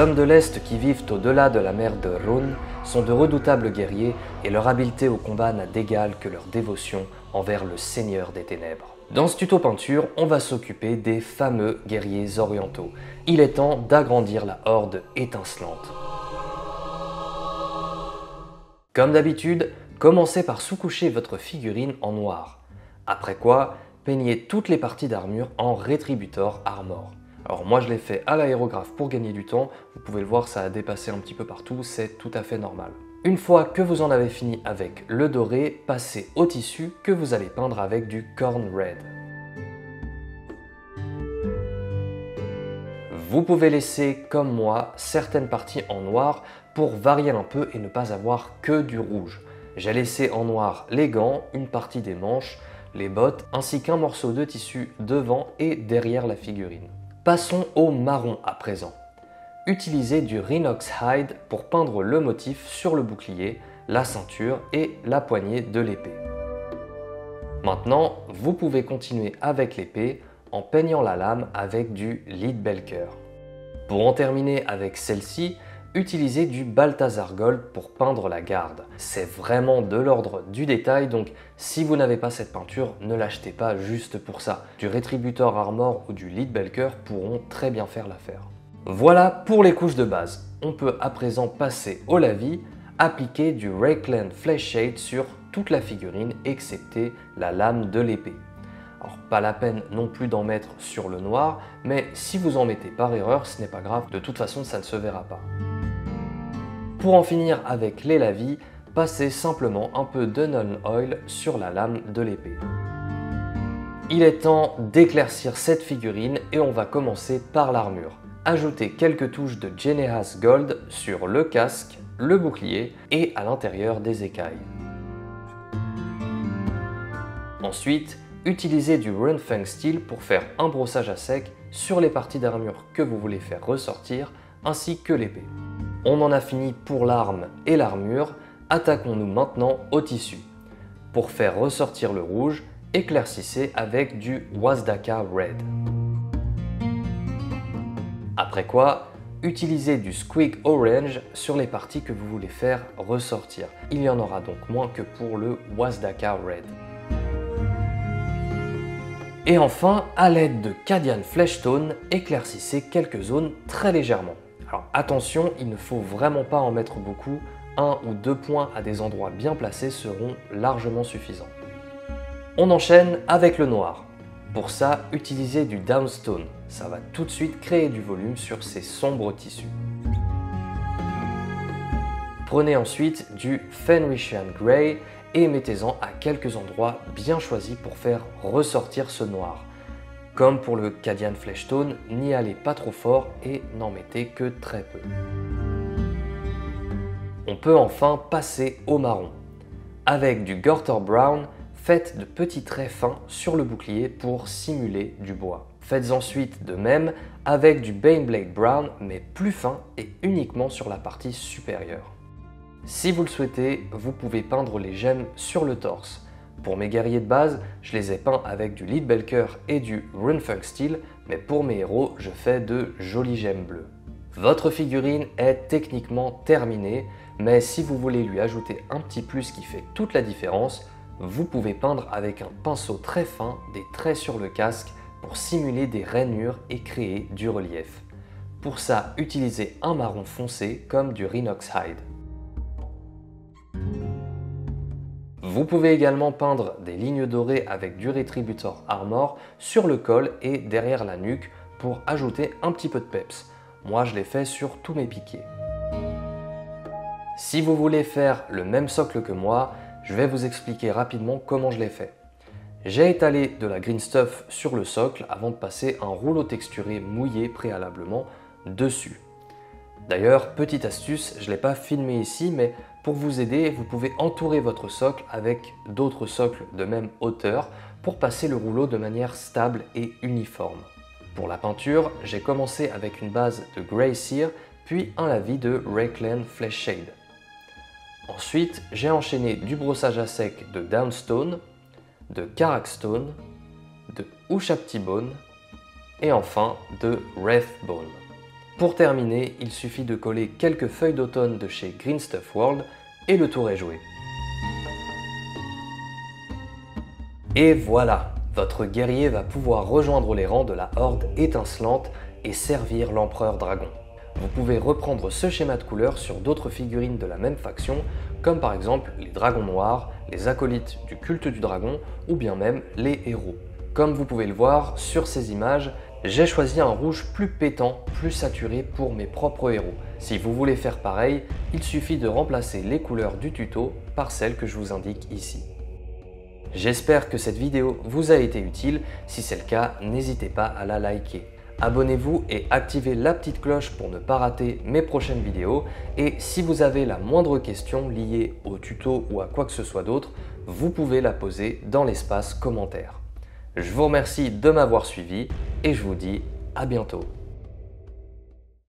hommes de l'Est qui vivent au-delà de la mer de Rhône sont de redoutables guerriers et leur habileté au combat n'a d'égal que leur dévotion envers le Seigneur des Ténèbres. Dans ce tuto peinture, on va s'occuper des fameux guerriers orientaux. Il est temps d'agrandir la horde étincelante. Comme d'habitude, commencez par sous-coucher votre figurine en noir. Après quoi, peignez toutes les parties d'armure en Retributor Armor. Alors moi je l'ai fait à l'aérographe pour gagner du temps, vous pouvez le voir, ça a dépassé un petit peu partout, c'est tout à fait normal. Une fois que vous en avez fini avec le doré, passez au tissu que vous allez peindre avec du Corn Red. Vous pouvez laisser, comme moi, certaines parties en noir pour varier un peu et ne pas avoir que du rouge. J'ai laissé en noir les gants, une partie des manches, les bottes, ainsi qu'un morceau de tissu devant et derrière la figurine. Passons au marron à présent. Utilisez du Rhinox Hide pour peindre le motif sur le bouclier, la ceinture et la poignée de l'épée. Maintenant, vous pouvez continuer avec l'épée en peignant la lame avec du Leadbelker. Pour en terminer avec celle-ci, utilisez du Balthazar Gold pour peindre la garde. C'est vraiment de l'ordre du détail, donc si vous n'avez pas cette peinture, ne l'achetez pas juste pour ça. Du Retributor Armor ou du Leadbelker pourront très bien faire l'affaire. Voilà pour les couches de base. On peut à présent passer au lavis, appliquer du Reikland Flesh Shade sur toute la figurine, excepté la lame de l'épée. Alors pas la peine non plus d'en mettre sur le noir, mais si vous en mettez par erreur, ce n'est pas grave, de toute façon ça ne se verra pas. Pour en finir avec les lavis, passez simplement un peu de Nuln Oil sur la lame de l'épée. Il est temps d'éclaircir cette figurine et on va commencer par l'armure. Ajoutez quelques touches de Genehas Gold sur le casque, le bouclier et à l'intérieur des écailles. Ensuite, utilisez du Runefeng Steel pour faire un brossage à sec sur les parties d'armure que vous voulez faire ressortir ainsi que l'épée. On en a fini pour l'arme et l'armure, attaquons-nous maintenant au tissu. Pour faire ressortir le rouge, éclaircissez avec du Wazdaka Red. Après quoi, utilisez du Squeak Orange sur les parties que vous voulez faire ressortir. Il y en aura donc moins que pour le Wazdaka Red. Et enfin, à l'aide de Cadian Fleshtone, éclaircissez quelques zones très légèrement. Alors attention, il ne faut vraiment pas en mettre beaucoup, 1 ou 2 points à des endroits bien placés seront largement suffisants. On enchaîne avec le noir. Pour ça, utilisez du Downstone, ça va tout de suite créer du volume sur ces sombres tissus. Prenez ensuite du Fenrisian Grey et mettez-en à quelques endroits bien choisis pour faire ressortir ce noir. Comme pour le Cadian Fleshtone, n'y allez pas trop fort et n'en mettez que très peu. On peut enfin passer au marron. Avec du Gorter Brown, faites de petits traits fins sur le bouclier pour simuler du bois. Faites ensuite de même avec du Baneblade Brown, mais plus fin et uniquement sur la partie supérieure. Si vous le souhaitez, vous pouvez peindre les gemmes sur le torse. Pour mes guerriers de base, je les ai peints avec du Leadbelker et du Runefeng Steel, mais pour mes héros, je fais de jolies gemmes bleues. Votre figurine est techniquement terminée, mais si vous voulez lui ajouter un petit plus qui fait toute la différence, vous pouvez peindre avec un pinceau très fin des traits sur le casque pour simuler des rainures et créer du relief. Pour ça, utilisez un marron foncé comme du Rhinox Hide. Vous pouvez également peindre des lignes dorées avec du Retributor Armor sur le col et derrière la nuque pour ajouter un petit peu de peps. Moi, je l'ai fait sur tous mes piquets. Si vous voulez faire le même socle que moi, je vais vous expliquer rapidement comment je l'ai fait. J'ai étalé de la green stuff sur le socle avant de passer un rouleau texturé mouillé préalablement dessus. D'ailleurs, petite astuce, je ne l'ai pas filmé ici, mais pour vous aider, vous pouvez entourer votre socle avec d'autres socles de même hauteur pour passer le rouleau de manière stable et uniforme. Pour la peinture, j'ai commencé avec une base de Grey Seer, puis un lavis de Reikland Flesh Shade. Ensuite, j'ai enchaîné du brossage à sec de Downstone, de Karakstone, de Ushabti Bone et enfin de Wraithbone. Pour terminer, il suffit de coller quelques feuilles d'automne de chez Green Stuff World et le tour est joué. Et voilà, votre guerrier va pouvoir rejoindre les rangs de la horde étincelante et servir l'empereur dragon. Vous pouvez reprendre ce schéma de couleur sur d'autres figurines de la même faction, comme par exemple les dragons noirs, les acolytes du culte du dragon ou bien même les héros. Comme vous pouvez le voir sur ces images, j'ai choisi un rouge plus pétant, plus saturé pour mes propres héros. Si vous voulez faire pareil, il suffit de remplacer les couleurs du tuto par celles que je vous indique ici. J'espère que cette vidéo vous a été utile, si c'est le cas, n'hésitez pas à la liker. Abonnez-vous et activez la petite cloche pour ne pas rater mes prochaines vidéos. Et si vous avez la moindre question liée au tuto ou à quoi que ce soit d'autre, vous pouvez la poser dans l'espace commentaire. Je vous remercie de m'avoir suivi et je vous dis à bientôt.